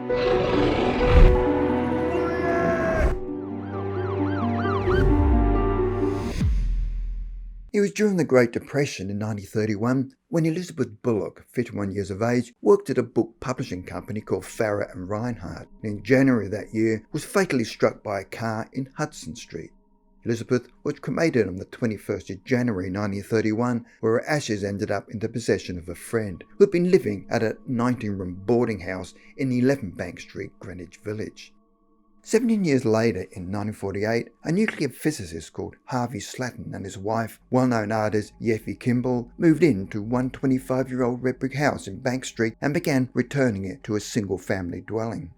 It was during the Great Depression in 1931 when Elizabeth Bullock, 51 years of age, worked at a book publishing company called Farrar and Rinehart, and in January of that year was fatally struck by a car in Hudson Street. Elizabeth was cremated on the 21st of January 1931, where her ashes ended up in the possession of a friend who had been living at a 19-room boarding house in 11 Bank Street, Greenwich Village. 17 years later, in 1948, a nuclear physicist called Harvey Slatin and his wife, well-known artist Yeffe Kimball, moved into one 25-year-old red brick house in Bank Street and began returning it to a single-family dwelling.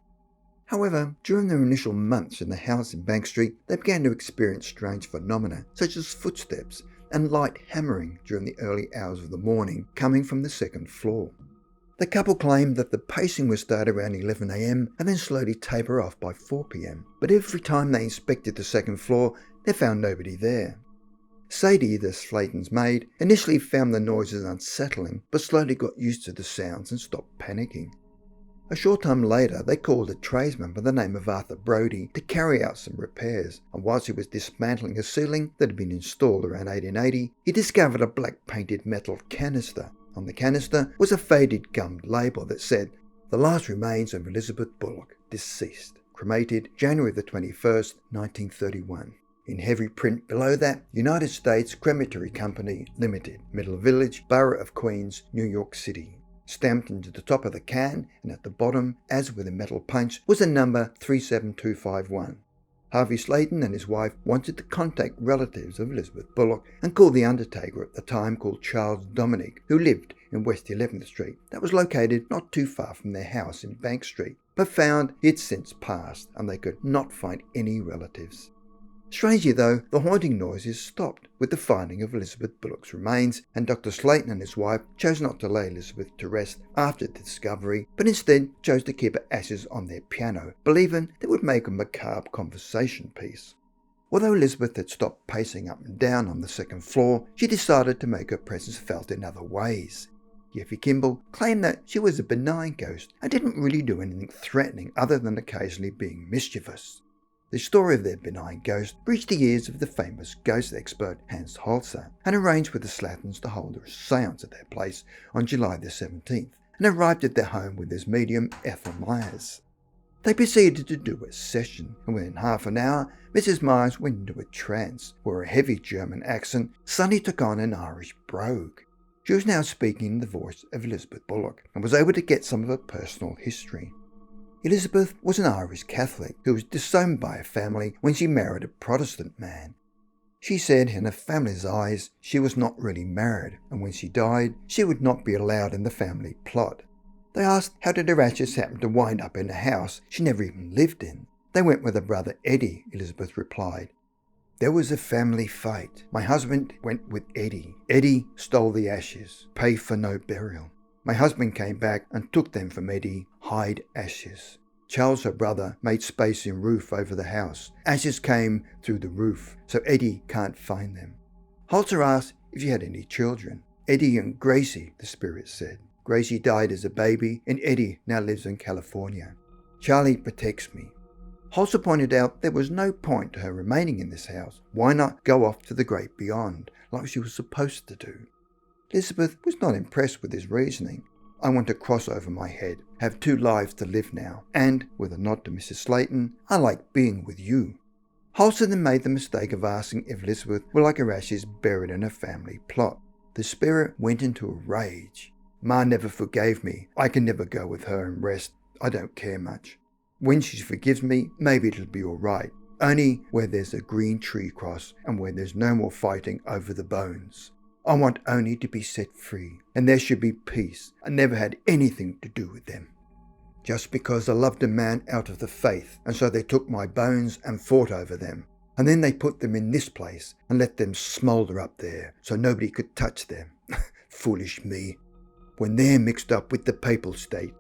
However, during their initial months in the house in Bank Street, they began to experience strange phenomena, such as footsteps and light hammering during the early hours of the morning, coming from the second floor. The couple claimed that the pacing would start around 11 a.m. and then slowly taper off by 4 p.m. But every time they inspected the second floor, they found nobody there. Sadie, the Slatin's maid, initially found the noises unsettling, but slowly got used to the sounds and stopped panicking. A short time later, they called a tradesman by the name of Arthur Brodie to carry out some repairs, and whilst he was dismantling a ceiling that had been installed around 1880, he discovered a black painted metal canister. On the canister was a faded gummed label that said, "The last remains of Elizabeth Bullock, deceased, cremated January the 21st, 1931. In heavy print below that, United States Crematory Company Limited, Middle Village, Borough of Queens, New York City." Stamped into the top of the can and at the bottom, as with a metal punch, was a number 37251. Harvey Slatin and his wife wanted to contact relatives of Elizabeth Bullock and called the undertaker at the time, called Charles Dominic, who lived in West 11th Street, that was located not too far from their house in Bank Street, but found he had since passed and they could not find any relatives. Strangely though, the haunting noises stopped with the finding of Elizabeth Bullock's remains, and Dr. Slatin and his wife chose not to lay Elizabeth to rest after the discovery, but instead chose to keep her ashes on their piano, believing it would make a macabre conversation piece. Although Elizabeth had stopped pacing up and down on the second floor, she decided to make her presence felt in other ways. Yeffe Kimball claimed that she was a benign ghost and didn't really do anything threatening other than occasionally being mischievous. The story of their benign ghost reached the ears of the famous ghost expert Hans Holzer, and arranged with the Slatins to hold a seance at their place on July the 17th, and arrived at their home with his medium Ethel Myers. They proceeded to do a session, and within half an hour, Mrs. Myers went into a trance, where a heavy German accent suddenly took on an Irish brogue. She was now speaking in the voice of Elizabeth Bullock, and was able to get some of her personal history. Elizabeth was an Irish Catholic who was disowned by her family when she married a Protestant man. She said in her family's eyes she was not really married, and when she died she would not be allowed in the family plot. They asked how did her ashes happen to wind up in a house she never even lived in. They went with her brother Eddie, Elizabeth replied. There was a family fight. My husband went with Eddie. Eddie stole the ashes, paid for no burial. My husband came back and took them from Eddie, hide ashes. Charles, her brother, made space in roof over the house. Ashes came through the roof, so Eddie can't find them. Holzer asked if she had any children. Eddie and Gracie, the spirit said. Gracie died as a baby, and Eddie now lives in California. Charlie protects me. Holzer pointed out there was no point to her remaining in this house. Why not go off to the great beyond, like she was supposed to do? Elizabeth was not impressed with his reasoning. I want to cross over my head, have 2 lives to live now, and, with a nod to Mrs. Slatin, I like being with you. Holzer then made the mistake of asking if Elizabeth would like her ashes buried in a family plot. The spirit went into a rage. Ma never forgave me. I can never go with her and rest. I don't care much. When she forgives me, maybe it'll be all right. Only where there's a green tree cross and where there's no more fighting over the bones. I want only to be set free, and there should be peace. I never had anything to do with them. Just because I loved a man out of the faith, and so they took my bones and fought over them. And then they put them in this place and let them smoulder up there so nobody could touch them. Foolish me. When they're mixed up with the papal state.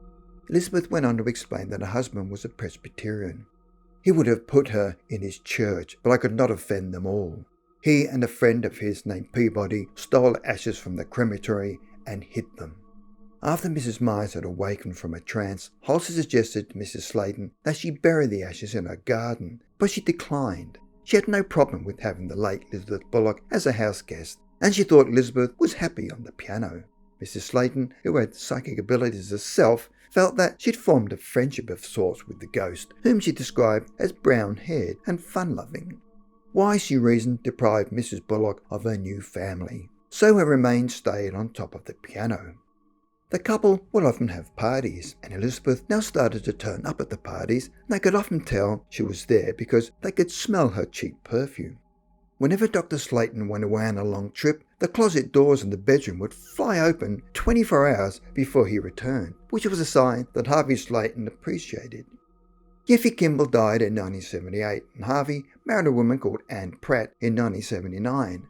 Elizabeth went on to explain that her husband was a Presbyterian. He would have put her in his church, but I could not offend them all. He and a friend of his named Peabody stole ashes from the crematory and hid them. After Mrs. Myers had awakened from a trance, Halsey suggested to Mrs. Slatin that she bury the ashes in her garden, but she declined. She had no problem with having the late Elizabeth Bullock as a house guest, and she thought Elizabeth was happy on the piano. Mrs. Slatin, who had psychic abilities herself, felt that she'd formed a friendship of sorts with the ghost, whom she described as brown-haired and fun-loving. Why, she reasoned, deprived Mrs. Bullock of her new family, so her remains stayed on top of the piano. The couple would often have parties, and Elizabeth now started to turn up at the parties, and they could often tell she was there because they could smell her cheap perfume. Whenever Dr. Slatin went away on a long trip, the closet doors in the bedroom would fly open 24 hours before he returned, which was a sign that Harvey Slatin appreciated. Yeffe Kimball died in 1978, and Harvey married a woman called Anne Pratt in 1979.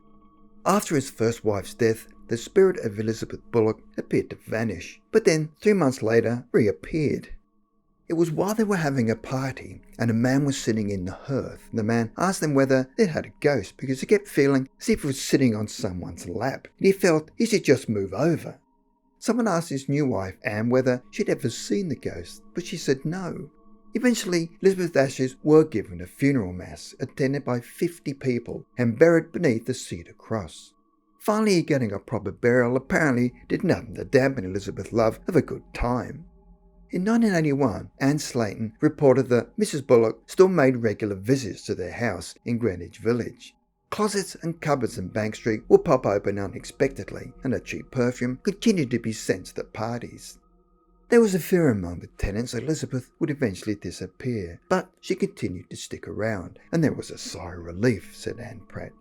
After his first wife's death, the spirit of Elizabeth Bullock appeared to vanish, but then 3 months later reappeared. It was while they were having a party and a man was sitting in the hearth. The man asked them whether they'd had a ghost because he kept feeling as if he was sitting on someone's lap, and he felt he should just move over. Someone asked his new wife, Anne, whether she'd ever seen the ghost, but she said no. Eventually, Elizabeth's ashes were given a funeral mass attended by 50 people and buried beneath the cedar cross. Finally getting a proper burial apparently did nothing to dampen Elizabeth's love of a good time. In 1981, Anne Slatin reported that Mrs. Bullock still made regular visits to their house in Greenwich Village. Closets and cupboards in Bank Street would pop open unexpectedly, and her cheap perfume continued to be sensed at parties. There was a fear among the tenants that Elizabeth would eventually disappear, but she continued to stick around, and there was a sigh of relief, said Anne Pratt.